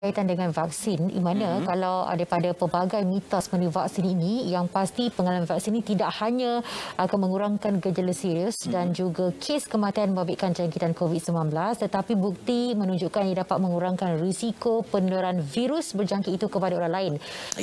Kaitan dengan vaksin, di mana kalau daripada pelbagai mitos mengenai vaksin ini, yang pasti pengalaman vaksin ini tidak hanya akan mengurangkan gejala serius dan juga kes kematian membabitkan jangkitan COVID-19, tetapi bukti menunjukkan ia dapat mengurangkan risiko penularan virus berjangkit itu kepada orang lain.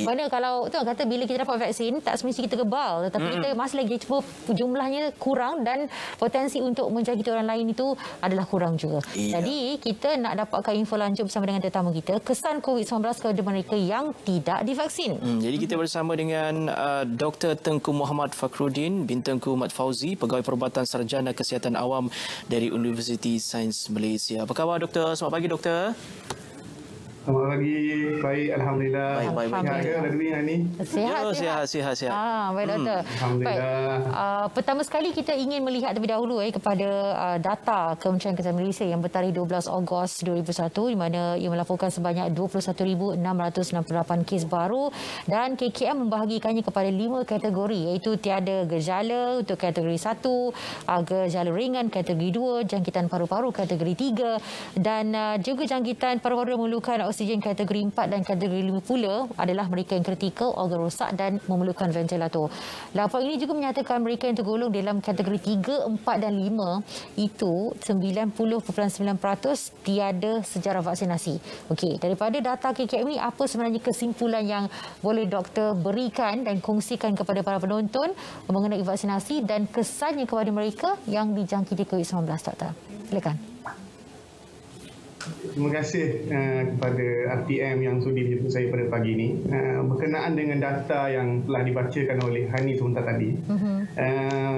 Mana kalau tu kata bila kita dapat vaksin, tak semestinya kita kebal, tetapi kita masih lagi cuma jumlahnya kurang dan potensi untuk menjangkiti orang lain itu adalah kurang juga. Jadi kita nak dapatkan info lanjut bersama dengan tetamu kita, kesan COVID-19 kepada mereka yang tidak divaksin. Jadi kita bersama dengan Dr. Tengku Muhammad Fakhruddin bin Tengku Mat Fauzi, Pegawai Perubatan Sarjana Kesihatan Awam dari Universiti Sains Malaysia. Apa khabar, Doktor? Selamat pagi, Doktor. Selamat pagi. Baik, Alhamdulillah. Baik. Sihat ke Radwi hari ni? Sihat. Baik, Doktor. Alhamdulillah. Baik. Pertama sekali kita ingin melihat terlebih dahulu kepada data Kementerian Kesihatan Malaysia yang bertarikh 12 Ogos 2001 di mana ia melaporkan sebanyak 21,668 kes baru dan KKM membahagikannya kepada 5 kategori iaitu tiada gejala untuk kategori 1, gejala ringan kategori 2, jangkitan paru-paru kategori 3 dan juga jangkitan paru-paru yang memerlukan oksigen kategori 4 dan kategori 5 pula adalah mereka yang kritikal, organ rosak dan memerlukan ventilator. Laporan ini juga menyatakan mereka yang tergolong dalam kategori 3, 4 dan 5 itu 90.9% tiada sejarah vaksinasi. Okey, daripada data KKM ini apa sebenarnya kesimpulan yang boleh doktor berikan dan kongsikan kepada para penonton mengenai vaksinasi dan kesannya kepada mereka yang dijangkiti COVID-19, doktor? Silakan. Terima kasih kepada RTM yang sudi menjemput saya pada pagi ini. Berkenaan dengan data yang telah dibacakan oleh Hani sebentar tadi,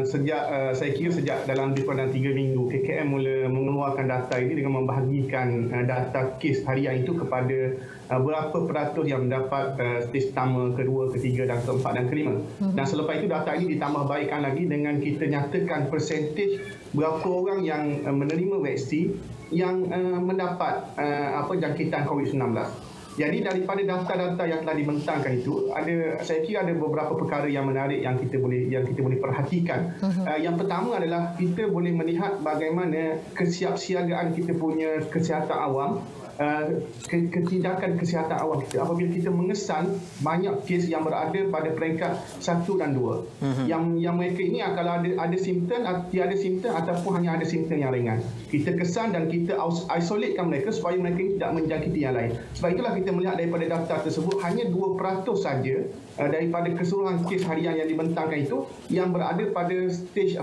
saya kira sejak dalam lebih kurang 3 minggu, KKM mula mengeluarkan data ini dengan membahagikan data kes harian itu kepada berapa peratus yang mendapat stage pertama, kedua, ketiga dan keempat dan kelima. Dan selepas itu data ini ditambah baikkan lagi dengan kita nyatakan persentage berapa orang yang menerima vaksin yang mendapat jangkitan COVID-19. Jadi daripada data-data yang telah dibentangkan itu, saya kira ada beberapa perkara yang menarik yang kita boleh perhatikan. Yang pertama adalah kita boleh melihat bagaimana kesiapsiagaan kita punya kesihatan awam, ketindakan kesihatan awam kita apabila kita mengesan banyak kes yang berada pada peringkat 1 dan 2. Yang mereka ini kalau ada simptom, tiada simptom ataupun hanya ada simptom yang ringan. Kita kesan dan kita isolatekan mereka supaya mereka ini tidak menjangkiti yang lain. Sebab itulah kita melihat daripada data tersebut hanya 2% saja daripada keseluruhan kes harian yang dibentangkan itu yang berada pada stage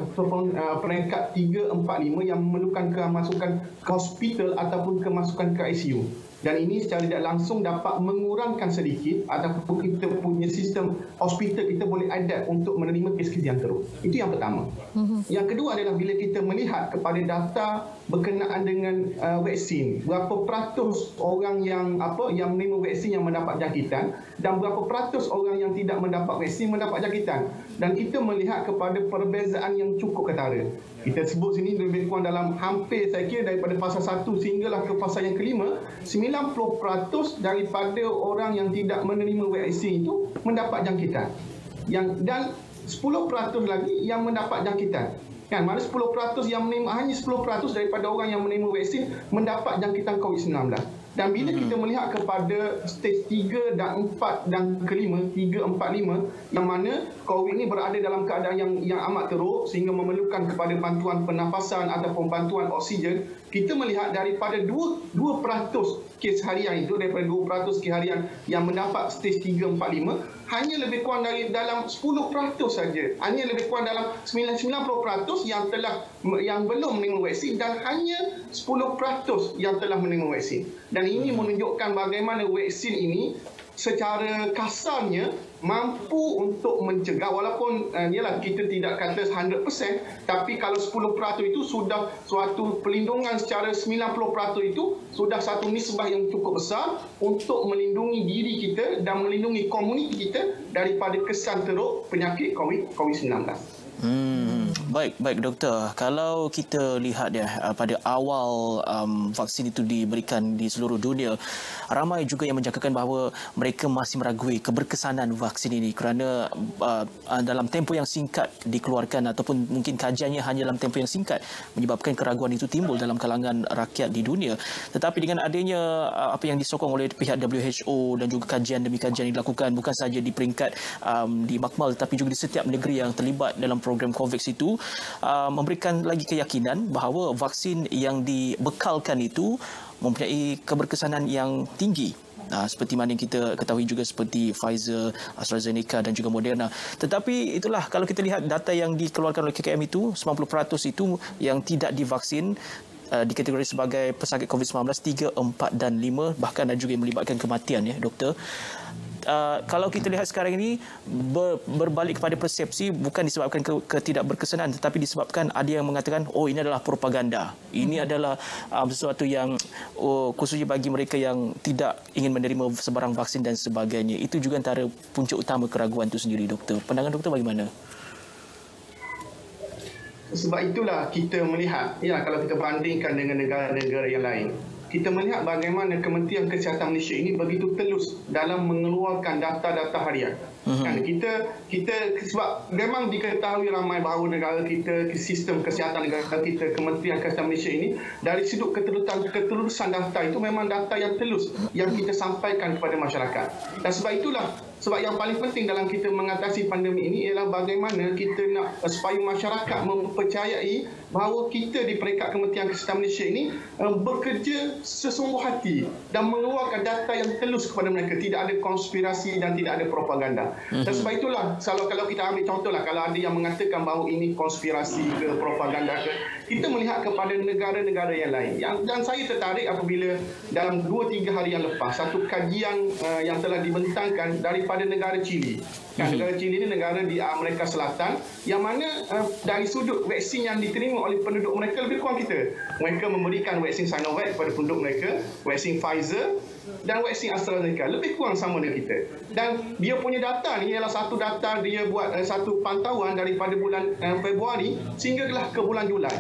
peringkat 3, 4, 5 yang memerlukan kemasukan ke hospital ataupun kemasukan ke ICU. Dan ini secara tidak langsung dapat mengurangkan sedikit ataupun kita punya sistem hospital kita boleh adapt untuk menerima kes-kes yang teruk. Itu yang pertama. Yang kedua adalah bila kita melihat kepada data berkenaan dengan vaksin, berapa peratus orang yang menerima vaksin yang mendapat jangkitan dan berapa peratus orang yang tidak mendapat vaksin mendapat jangkitan. Dan kita melihat kepada perbezaan yang cukup ketara. Kita sebut sini lebih kurang dalam hampir saya kira daripada fasa 1 sehinggalah ke fasa yang kelima, 90% daripada orang yang tidak menerima vaksin itu mendapat jangkitan. Dan 10% lagi yang mendapat jangkitan. Kan, mana 10% yang menerima, hanya 10% daripada orang yang menerima vaksin mendapat jangkitan COVID-19. Dan bila kita melihat kepada stage 3 dan 4 dan kelima, 3, 4, 5, yang mana COVID ini berada dalam keadaan yang amat teruk sehingga memerlukan kepada bantuan pernafasan ataupun bantuan oksigen, kita melihat daripada 2% kes harian itu, daripada 2% kes harian yang mendapat stage 3, 4, 5, hanya lebih kurang dari dalam 10% saja. Hanya lebih kurang dalam 90% yang belum menerima vaksin dan hanya 10% yang telah menerima vaksin. Dan ini menunjukkan bagaimana vaksin ini secara kasarnya mampu untuk mencegah, walaupun kita tidak kata 100%, tapi kalau 10% itu sudah suatu perlindungan, secara 90% itu sudah satu nisbah yang cukup besar untuk melindungi diri kita dan melindungi komuniti kita daripada kesan teruk penyakit COVID-19. Baik doktor. Kalau kita lihat pada awal vaksin itu diberikan di seluruh dunia, ramai juga yang menjangkakan bahawa mereka masih meragui keberkesanan vaksin ini kerana dalam tempoh yang singkat dikeluarkan ataupun mungkin kajiannya hanya dalam tempoh yang singkat menyebabkan keraguan itu timbul dalam kalangan rakyat di dunia. Tetapi dengan adanya apa yang disokong oleh pihak WHO dan juga kajian demi kajian yang dilakukan bukan sahaja di peringkat di makmal tetapi juga di setiap negeri yang terlibat dalam program COVAX itu memberikan lagi keyakinan bahawa vaksin yang dibekalkan itu mempunyai keberkesanan yang tinggi. Seperti mana yang kita ketahui juga seperti Pfizer, AstraZeneca dan juga Moderna. Tetapi itulah kalau kita lihat data yang dikeluarkan oleh KKM itu, 90% itu yang tidak divaksin dikategori sebagai pesakit COVID-19 3, 4 dan 5, bahkan ada juga yang melibatkan kematian doktor. Kalau kita lihat sekarang ini berbalik kepada persepsi bukan disebabkan ketidakberkesanan tetapi disebabkan ada yang mengatakan ini adalah propaganda. Ini adalah sesuatu yang khususnya bagi mereka yang tidak ingin menerima sebarang vaksin dan sebagainya. Itu juga antara punca utama keraguan itu sendiri doktor. Pandangan doktor bagaimana? Sebab itulah kita melihat kalau kita bandingkan dengan negara-negara yang lain, kita melihat bagaimana Kementerian Kesihatan Malaysia ini begitu telus dalam mengeluarkan data-data harian. Kan kita sebab memang diketahui ramai bahawa negara kita, sistem kesihatan negara kita, Kementerian Kesihatan Malaysia ini dari sudut ketelurusan data itu memang data yang telus yang kita sampaikan kepada masyarakat. Dan sebab yang paling penting dalam kita mengatasi pandemik ini ialah bagaimana kita nak supaya masyarakat mempercayai bahawa kita di peringkat Kementerian Kesihatan Malaysia ini bekerja sesungguh hati dan mengeluarkan data yang telus kepada mereka, tidak ada konspirasi dan tidak ada propaganda. Dan sebab itulah kalau kita ambil contohlah, kalau ada yang mengatakan bahawa ini konspirasi ke propaganda ke, kita melihat kepada negara-negara yang lain. Dan saya tertarik apabila dalam 2-3 hari yang lepas satu kajian yang telah dibentangkan daripada negara Chile. Negara Chile ini negara di Amerika Selatan yang mana dari sudut vaksin yang diterima oleh penduduk mereka lebih kurang kita. Mereka memberikan vaksin Sinovac kepada penduduk mereka, vaksin Pfizer dan vaksin AstraZeneca lebih kurang sama dengan kita. Dan dia punya data ni ialah satu data dia buat satu pantauan daripada bulan Februari sehinggalah ke bulan Julai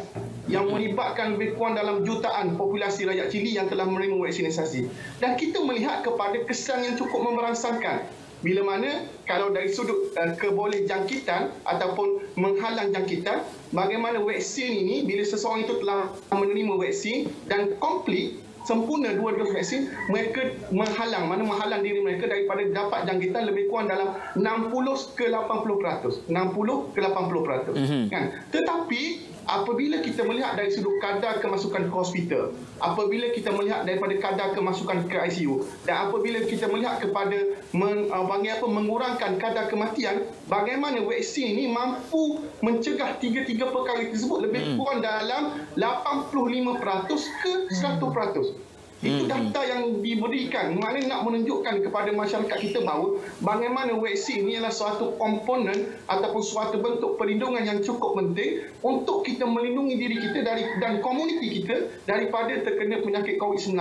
yang melibatkan lebih kurang dalam jutaan populasi rakyat Chile yang telah menerima vaksinisasi. Dan kita melihat kepada kesan yang cukup memberangsangkan. Bila mana kalau dari sudut kebolehjangkitan ataupun menghalang jangkitan, bagaimana vaksin ini bila seseorang itu telah menerima vaksin dan komplit sempurna 2 dos vaksin, mereka menghalang diri mereka daripada dapat jangkitan lebih kurang dalam 60 ke 80%. 60 ke 80%. Kan? Tetapi apabila kita melihat dari sudut kadar kemasukan ke hospital, apabila kita melihat daripada kadar kemasukan ke ICU dan apabila kita melihat kepada mengurangkan kadar kematian, bagaimana vaksin ini mampu mencegah tiga-tiga perkara tersebut lebih kurang dalam 85% ke 100%. Itu data yang diberikan, maknanya nak menunjukkan kepada masyarakat kita bahawa bagaimana vaksin ini adalah suatu komponen ataupun suatu bentuk perlindungan yang cukup penting untuk kita melindungi diri kita dan komuniti kita daripada terkena penyakit COVID-19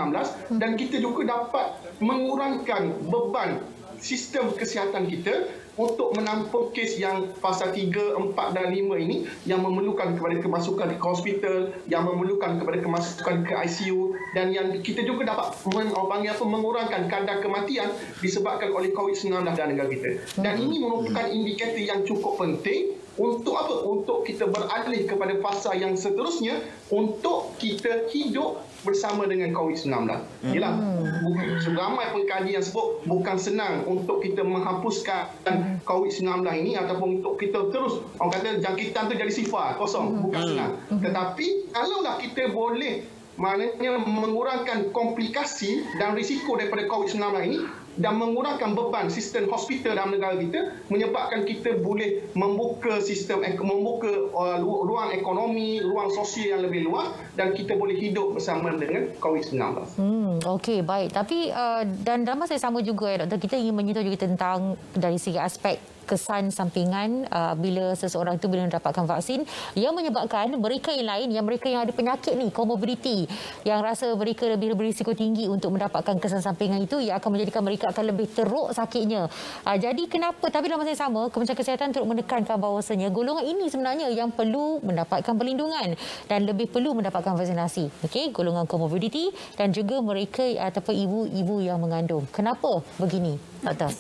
dan kita juga dapat mengurangkan beban sistem kesihatan kita untuk menampung kes yang fasa 3, 4 dan 5 ini yang memerlukan kepada kemasukan ke hospital, yang memerlukan kepada kemasukan ke ICU dan yang kita juga dapat mengurangkan kadar kematian disebabkan oleh COVID-19 dalam negara kita. Dan ini merupakan indikator yang cukup penting untuk apa? Untuk kita beralih kepada fasa yang seterusnya untuk kita hidup bersama dengan COVID-19. Yalah, ramai pengkaji yang sebut bukan senang untuk kita menghapuskan COVID-19 ini ataupun untuk kita terus orang kata jangkitan tu jadi sifar kosong, bukan senang. Tetapi kalaulah kita boleh maknanya mengurangkan komplikasi dan risiko daripada COVID-19 ini dan mengurangkan beban sistem hospital dalam negara kita, menyebabkan kita boleh membuka ruang ekonomi, ruang sosial yang lebih luas dan kita boleh hidup bersama dengan COVID-19. Okey, baik. Tapi dan dalam masa yang sama juga doktor, kita ingin menyentuh juga tentang dari segi aspek kesan sampingan bila seseorang itu bila mendapatkan vaksin yang menyebabkan mereka yang ada penyakit ni, komorbiditi, yang rasa mereka lebih berisiko tinggi untuk mendapatkan kesan sampingan itu, yang akan menjadikan mereka akan lebih teruk sakitnya. Jadi kenapa, tapi dalam masa yang sama Kementerian Kesihatan turut menekankan bahawasanya golongan ini sebenarnya yang perlu mendapatkan perlindungan dan lebih perlu mendapatkan vaksinasi. Okey, golongan komorbiditi dan juga mereka ataupun ibu-ibu yang mengandung. Kenapa begini, Doktor?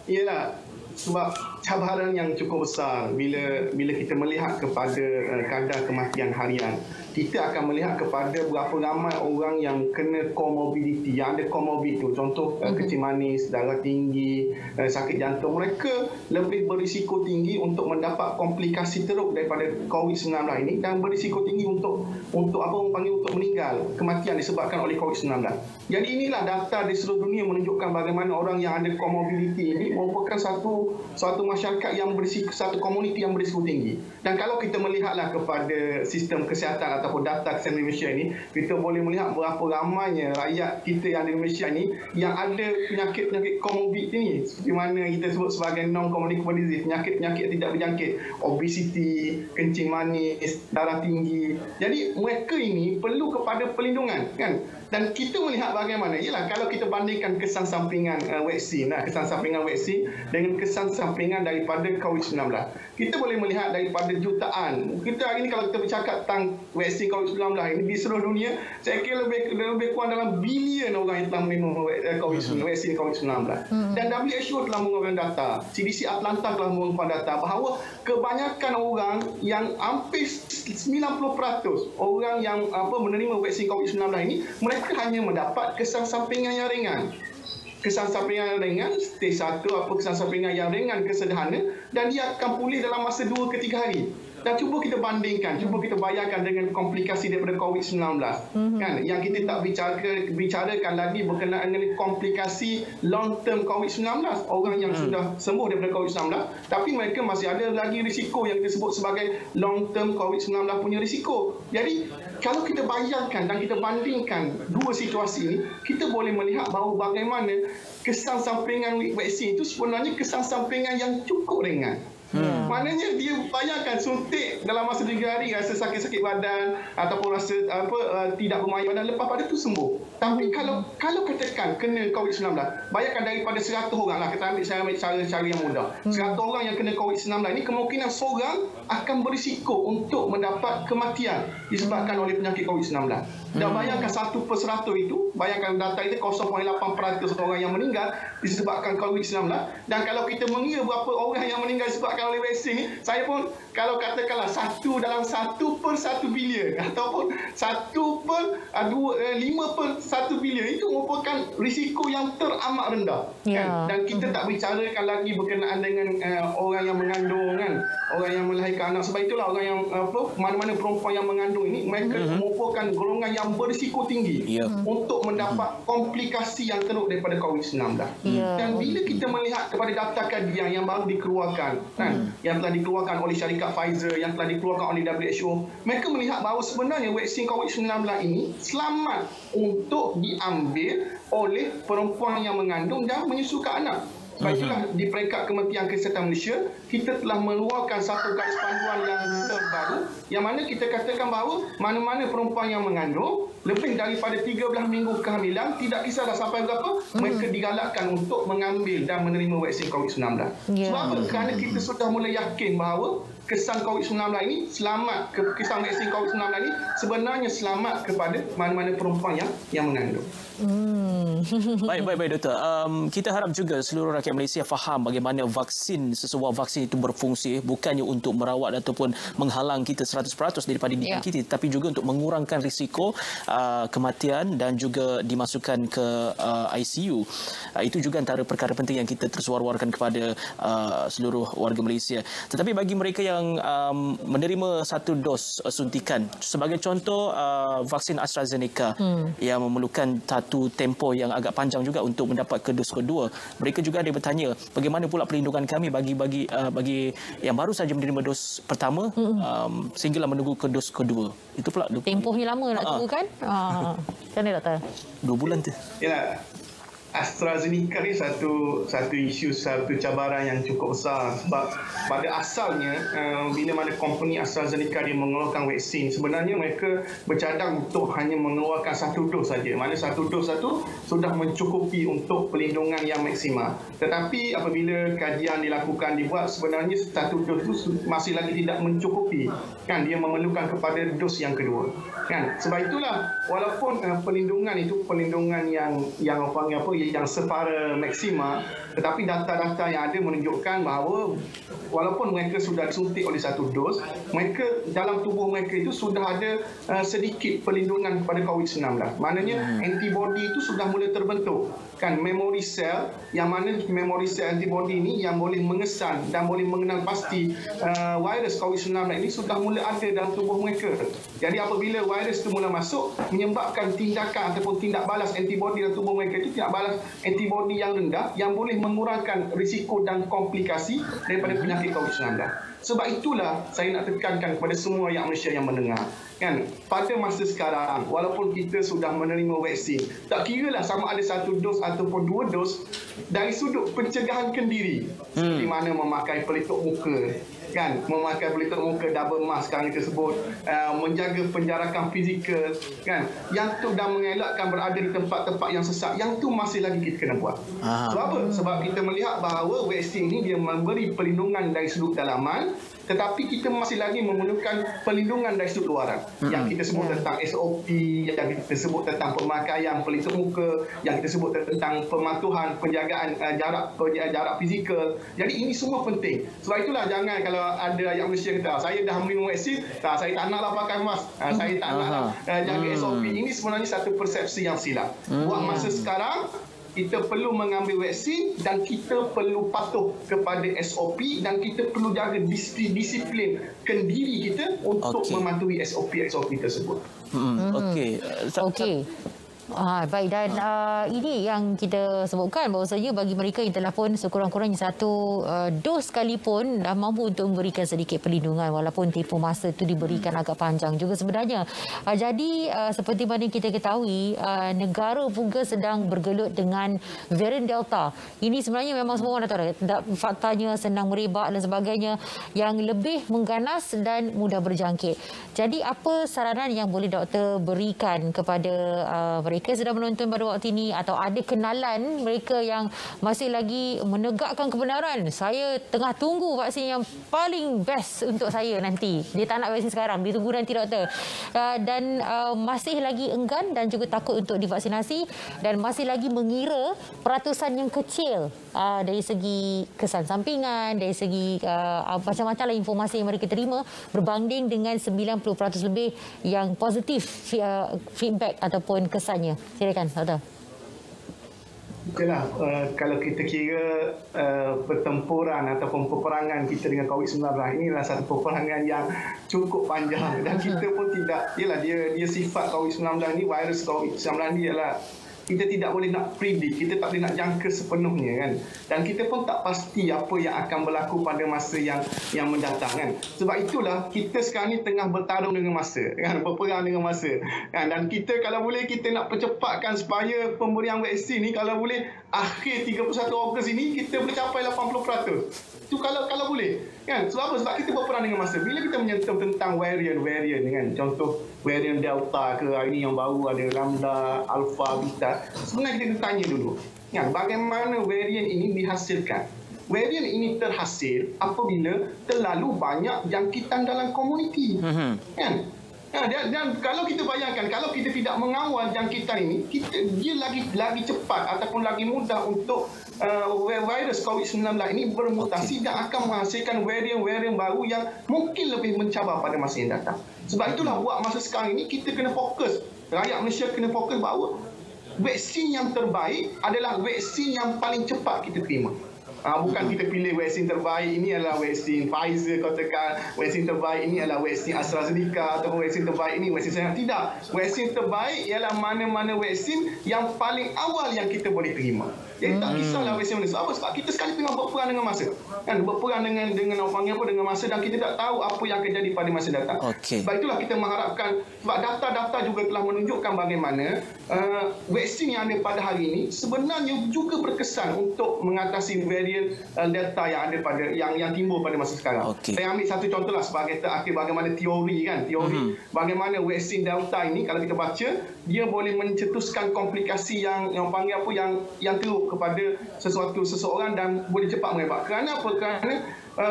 Ialah sebab cabaran yang cukup besar bila kita melihat kepada kadar kematian harian. Kita akan melihat kepada berapa ramai orang yang kena komorbiditi, yang ada komorbid tu. Contoh kencing manis, darah tinggi, sakit jantung. Mereka lebih berisiko tinggi untuk mendapat komplikasi teruk daripada COVID-19 ini dan berisiko tinggi untuk apa orang panggil untuk meninggal, kematian disebabkan oleh COVID-19. Jadi inilah data di seluruh dunia menunjukkan bagaimana orang yang ada komorbiditi ini merupakan satu masyarakat yang berisiko, satu komuniti yang berisiko tinggi. Dan kalau kita melihatlah kepada sistem kesihatan ataupun data kesihatan Malaysia ini, kita boleh melihat berapa ramainya rakyat kita yang di Malaysia ini yang ada penyakit-penyakit komorbid ini, seperti mana kita sebut sebagai non-communicable disease, penyakit-penyakit tidak berjangkit, obesiti, kencing manis, darah tinggi. Jadi mereka ini perlu kepada perlindungan, kan? Dan kita melihat bagaimana, ialah kalau kita bandingkan kesan sampingan vaksin, kesan sampingan vaksin dengan kesan sampingan daripada COVID-19. Kita boleh melihat daripada jutaan. Kita hari ini kalau kita bercakap tentang vaksin COVID-19 ini di seluruh dunia, saya kira lebih kurang dalam bilion orang yang telah minum vaksin COVID-19. Dan WHO telah mengeluarkan data, CDC Atlanta telah mengeluarkan data bahawa kebanyakan orang yang hampir 90% orang yang menerima vaksin COVID-19 ini, mereka hanya mendapat kesan sampingan yang ringan. Kesan sampingan yang ringan, stage 1, kesan sampingan yang ringan kesederhana, dan dia akan pulih dalam masa 2 ke 3 hari. Dan cuba kita bandingkan, cuba kita bayangkan dengan komplikasi daripada COVID-19. Kan? Yang kita tak bicarakan lagi berkenaan dengan komplikasi long term COVID-19. Orang yang sudah sembuh daripada COVID-19, tapi mereka masih ada lagi risiko yang kita sebut sebagai long term COVID-19 punya risiko. Jadi, kalau kita bayangkan dan kita bandingkan dua situasi ini, kita boleh melihat bahawa bagaimana kesan sampingan vaksin itu sebenarnya kesan sampingan yang cukup ringan. Maknanya dia bayangkan suntik dalam masa 3 hari rasa sakit-sakit badan ataupun rasa tidak bermain badan, lepas pada itu sembuh. Tapi kalau katakan kena COVID-19, bayangkan daripada 100 orang lah, saya ambil cara yang mudah. 100 orang yang kena COVID-19 ini, kemungkinan seorang akan berisiko untuk mendapat kematian disebabkan oleh penyakit COVID-19. Dan bayangkan 1/100 itu, bayangkan data itu 0.8% orang yang meninggal disebabkan COVID-19. Dan kalau kita mengira berapa orang yang meninggal disebabkan oleh vaksin ni, saya pun kalau katakanlah 1 dalam 1/1 bilion ataupun 5/1 bilion, itu merupakan risiko yang teramat rendah. Kan? Dan kita tak bicarakan lagi berkenaan dengan orang yang mengandung, kan? Orang yang melahirkan anak. Sebab itulah orang yang mana-mana perempuan yang mengandung ini, mereka merupakan golongan yang berisiko tinggi untuk mendapat komplikasi yang teruk daripada COVID-19. Dan bila kita melihat kepada data kajian yang baru dikeluarkan, kan, yang telah dikeluarkan oleh syarikat Pfizer, yang telah dikeluarkan oleh WHO, mereka melihat bahawa sebenarnya vaksin COVID-19 ini selamat untuk diambil oleh perempuan yang mengandung dan menyusukan anak. Sebab itulah di peringkat Kementerian Kesihatan Malaysia, kita telah mengeluarkan satu garis panduan yang terbaru, yang mana kita katakan bahawa mana-mana perempuan yang mengandung lebih daripada 13 minggu kehamilan, tidak kisahlah sampai berapa, mereka digalakkan untuk mengambil dan menerima vaksin COVID-19. Sebab apa? Kerana kita sudah mulai yakin bahawa kesan COVID-19 ini selamat, kesan vaksin COVID-19 ini sebenarnya selamat kepada mana-mana perempuan yang mengandung. Baik doktor. Kita harap juga seluruh rakyat Malaysia faham bagaimana sesebuah vaksin itu berfungsi, bukannya untuk merawat ataupun menghalang kita 100% daripada dijangkiti, tapi juga untuk mengurangkan risiko kematian dan juga dimasukkan ke ICU. Itu juga antara perkara penting yang kita terus war-warkan kepada seluruh warga Malaysia. Tetapi bagi mereka yang menerima satu dos suntikan, sebagai contoh vaksin AstraZeneca yang memerlukan satu tempoh yang agak panjang juga untuk mendapat ke dos kedua, mereka juga ada bertanya bagaimana pula perlindungan kami bagi yang baru saja menerima dos pertama sehinggalah menunggu ke dos kedua. Itu pula tempohnya lama nak tunggu, kan? Macam mana, doktor? 2 bulan tu. Ya. AstraZeneca ni satu isu, satu cabaran yang cukup besar sebab pada asalnya bila mana company AstraZeneca dia mengeluarkan vaksin, sebenarnya mereka bercadang untuk hanya mengeluarkan satu dos saja. Mana satu dos satu sudah mencukupi untuk perlindungan yang maksimal. Tetapi apabila kajian dibuat, sebenarnya satu dos itu masih lagi tidak mencukupi. Kan dia memerlukan kepada dos yang kedua. Kan sebab itulah walaupun perlindungan itu perlindungan yang panggil apa yang separa maksima, tetapi data-data yang ada menunjukkan bahawa walaupun mereka sudah disuntik oleh satu dos, mereka dalam tubuh mereka itu sudah ada sedikit perlindungan kepada COVID-19. Maknanya antibody itu sudah mula terbentuk. Kan memory cell, yang mana memory cell antibody ini yang boleh mengesan dan boleh mengenal pasti virus COVID-19 ini sudah mula ada dalam tubuh mereka. Jadi apabila virus itu mula masuk, menyebabkan tindakan ataupun tindak balas antibody dalam tubuh mereka itu tindak balas antibody yang rendah yang boleh mengurangkan risiko dan komplikasi daripada penyakit COVID-19. Sebab itulah saya nak tekankan kepada semua rakyat Malaysia yang mendengar. Kan, pada masa sekarang, walaupun kita sudah menerima vaksin, tak kiralah sama ada satu dos ataupun dua dos, dari sudut pencegahan kendiri, seperti mana memakai pelitup muka, kan, memakai pelitup muka, double mask sekarang kita sebut, menjaga penjarakan fizikal, kan, yang tu dan mengelakkan berada di tempat-tempat yang sesak, yang tu masih lagi kita kena buat. Sebab apa? Sebab kita melihat bahawa vaksin ini dia memberi perlindungan dari sudut dalaman, tetapi kita masih lagi memerlukan perlindungan dari sudut luaran. Yang kita sebut tentang SOP, yang kita sebut tentang pemakaian pelitup muka, yang kita sebut tentang pematuhan, penjagaan jarak fizikal. Jadi ini semua penting. Sebab itulah jangan kalau ada rakyat Malaysia kata, saya dah minum vaksin, saya tak naklah pakai mask, saya tak naklah jaga SOP. Ini sebenarnya satu persepsi yang silap. Buat masa sekarang, kita perlu mengambil vaksin dan kita perlu patuh kepada SOP dan kita perlu jaga disiplin kendiri kita untuk mematuhi SOP tersebut. Okey. Baik, dan ini yang kita sebutkan bahawasanya bagi mereka yang telah pun sekurang-kurangnya satu dos sekalipun dah mampu untuk memberikan sedikit perlindungan walaupun tempoh masa itu diberikan agak panjang juga sebenarnya. Jadi seperti mana kita ketahui, negara juga sedang bergelut dengan varian Delta. Ini sebenarnya memang semua orang dah tahu, faktanya senang merebak dan sebagainya, yang lebih mengganas dan mudah berjangkit. Jadi apa saranan yang boleh doktor berikan kepada mereka sedang menonton pada waktu ini, atau ada kenalan mereka yang masih lagi menegakkan kebenaran? Saya tengah tunggu vaksin yang paling best untuk saya nanti. Dia tak nak vaksin sekarang, dia tunggu nanti doktor. Dan masih lagi enggan dan juga takut untuk divaksinasi dan masih lagi mengira peratusan yang kecil dari segi kesan sampingan, dari segi macam-macam lah informasi yang mereka terima berbanding dengan 90% lebih yang positif feedback ataupun kesannya. Silakan, Doktor. Okeylah, kalau kita kira pertempuran ataupun peperangan kita dengan COVID-19, inilah satu peperangan yang cukup panjang dan kita pun tidak, dia sifat COVID-19 ni, virus COVID-19 ni ialah kita tidak boleh nak predict, kita tak boleh nak jangka sepenuhnya kan. Dan kita pun tak pasti apa yang akan berlaku pada masa yang mendatang kan. Sebab itulah kita sekarang ni tengah bertarung dengan masa kan, berperang dengan masa kan. Dan kita kalau boleh kita nak percepatkan supaya pemberian vaksin ni kalau boleh akhir 31 Ogos ini kita boleh capai 80%. Itu kalau boleh kan. Sebab apa? Sebab kita berperang dengan masa. Bila kita menyentuh tentang varian kan, contoh varian Delta ke, hari ini yang baru ada Lambda, Alpha, Beta, sebenarnya kita tanya dulu kan, bagaimana varian ini dihasilkan. Varian ini terhasil apabila terlalu banyak jangkitan dalam komuniti kan. Dan kalau kita bayangkan, kalau kita tidak mengawal jangkitan ini, dia lagi cepat ataupun lagi mudah untuk virus COVID-19 ini bermutasi dan akan menghasilkan varian-varian baru yang mungkin lebih mencabar pada masa yang datang. Sebab itulah buat masa sekarang ini kita kena fokus, rakyat Malaysia kena fokus bahawa vaksin yang terbaik adalah vaksin yang paling cepat kita terima. Bukan kita pilih vaksin terbaik ini adalah vaksin Pfizer, katakan vaksin terbaik ini adalah vaksin AstraZeneca atau vaksin terbaik ini vaksin Sinovac. Tidak. Vaksin terbaik ialah mana-mana vaksin yang paling awal yang kita boleh terima. Jadi tak kisahlah vaksin mana. Sebab kita sekali tengah berperang dengan masa. Kan berperang dengan orang panggil apa dengan masa, dan kita tak tahu apa yang akan jadi pada masa datang. Sebab itulah kita mengharapkan, sebab data-data juga telah menunjukkan bagaimana vaksin yang ada pada hari ini sebenarnya juga berkesan untuk mengatasi varian Delta yang ada pada yang timbul pada masa sekarang. Saya ambil satu contohlah sebagai terakhir bagaimana teori bagaimana vaksin Delta ini kalau kita baca dia boleh mencetuskan komplikasi yang panggil apa yang teruk kepada seseorang dan boleh cepat merebak. Kerana apa? Kerana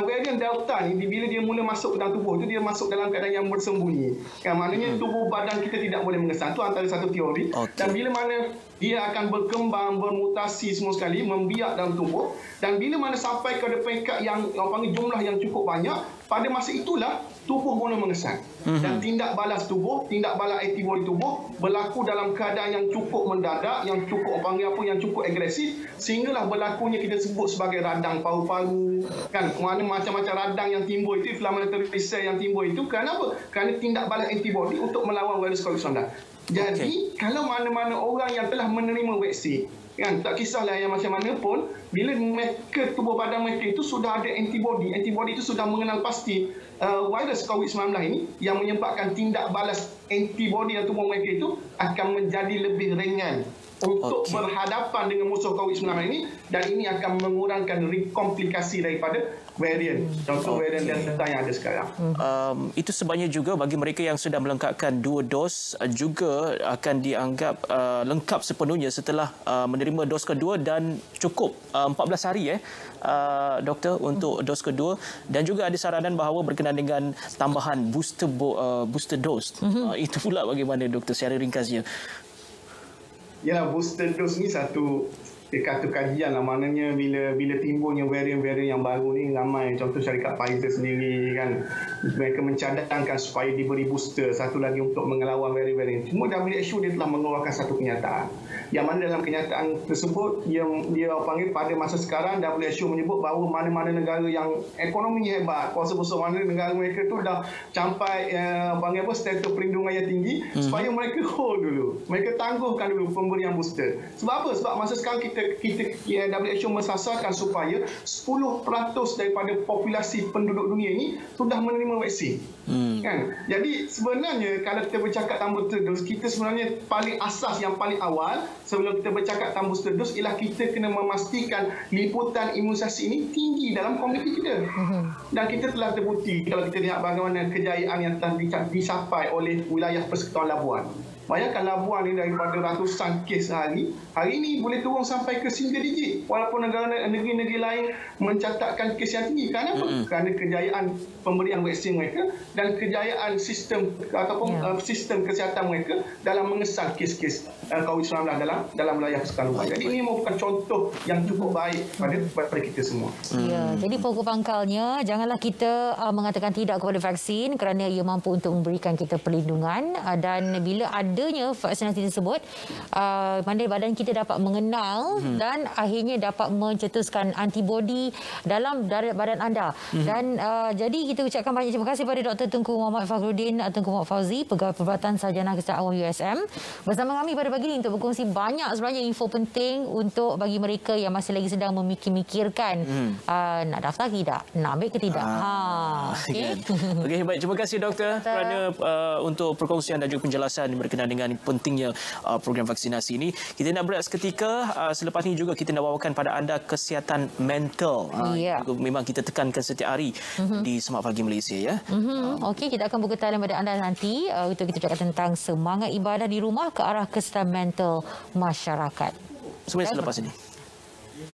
varian Delta ni bila dia mula masuk ke dalam tubuh tu, dia masuk dalam keadaan yang bersembunyi. Kan, maknanya tubuh badan kita tidak boleh mengesan. Itu antara satu teori. Dan bila mana dia akan berkembang, bermutasi semua sekali, membiak dalam tubuh, dan bila mana sampai ke peringkat yang panggil jumlah yang cukup banyak, pada masa itulah tubuh mula mengesan. Dan tindak balas tubuh, tindak balas antibodi tubuh berlaku dalam keadaan yang cukup mendadak, yang cukup panggil apa, yang cukup agresif, sehinggalah berlakunya kita sebut sebagai radang paru-paru. Kan, mana macam-macam radang yang timbul itu, inflammatory cell yang timbul itu. Kerana apa? Kerana tindak balas antibodi untuk melawan virus COVID-19. Jadi, kalau mana-mana orang yang telah menerima vaksin, kan, tak kisahlah yang macam mana pun, bila mereka, tubuh badan mereka itu sudah ada antibodi itu sudah mengenal pasti virus COVID-19 ini yang menyebabkan tindak balas antibodi dalam tubuh mereka itu akan menjadi lebih ringan untuk berhadapan dengan musuh COVID-19 ini, dan ini akan mengurangkan komplikasi daripada varian, contoh varian Delta yang ada sekarang. Itu sebabnya juga bagi mereka yang sudah melengkapkan 2 dos juga akan dianggap lengkap sepenuhnya setelah menerima dos kedua, dan cukup 14 hari doktor untuk dos kedua, dan juga ada saranan bahawa berkenaan dengan tambahan booster dose. Itu pula bagaimana doktor secara ringkasnya? Yalah, booster dose ni satu kajian lah, maknanya bila timbulnya varian-varian yang baru ni, ramai contoh syarikat Pfizer sendiri kan, mereka mencadangkan supaya diberi booster satu lagi untuk mengelawan varian-varian. Cuma WHO dia telah mengeluarkan satu kenyataan yang mana dalam kenyataan tersebut dia panggil pada masa sekarang WHO menyebut bahawa mana-mana negara yang ekonominya hebat, kuasa besar, mana negara mereka tu dah capai panggil apa, status perlindungan yang tinggi, supaya mereka hold dulu, mereka tangguhkan dulu pemberian booster. Sebab apa? Sebab masa sekarang kita WHO mensasarkan supaya 10% daripada populasi penduduk dunia ini sudah menerima vaksin. Kan? Jadi sebenarnya kalau kita bercakap tentang booster dose, kita sebenarnya paling asas yang paling awal sebelum kita bercakap tentang booster dose ialah kita kena memastikan liputan imunisasi ini tinggi dalam komuniti kita. Dan kita telah terbukti kalau kita lihat bagaimana kejayaan yang telah dicapai oleh wilayah Persekutuan Labuan. Bayangkan Labuan ni daripada ratusan kes hari ini boleh turun sampai ke single digit. Walaupun negeri-negeri lain mencatatkan kes yang tinggi. Kenapa? Kerana kejayaan pemberian vaksin mereka dan kejayaan sistem ataupun sistem kesihatan mereka dalam mengesan kes-kes COVID-19 dalam wilayah Persekutuan Labuan. Jadi ini merupakan contoh yang cukup baik pada kita semua. Ya, jadi pokok pangkalnya janganlah kita mengatakan tidak kepada vaksin kerana ia mampu untuk memberikan kita perlindungan, dan bila adanya vaksinasi tersebut, mana badan kita dapat mengenal dan akhirnya dapat mencetuskan antibodi dalam badan anda. Dan jadi kita ucapkan banyak terima kasih kepada Dr. Tengku Muhammad Fakhruddin Tengku Muhammad Fauzi, Pegawai Perubatan Sarjana Kesihatan Awam USM, bersama kami pada pagi ini untuk berkongsi banyak sebenarnya info penting untuk bagi mereka yang masih lagi sedang memikir-mikirkan nak daftar tidak, nak ambil ke tidak. Okey, baik, terima kasih doktor kerana untuk perkongsian dan juga penjelasan berkenaan dengan pentingnya program vaksinasi ini. Kita nak berehat seketika, selepas ini juga kita nak bawakan pada anda kesihatan mental. Memang kita tekankan setiap hari di Semak Pagi Malaysia ya. Okey, kita akan buka talian pada anda nanti untuk kita cakap tentang semangat ibadah di rumah ke arah kesihatan mental masyarakat. Semuanya selepas ini.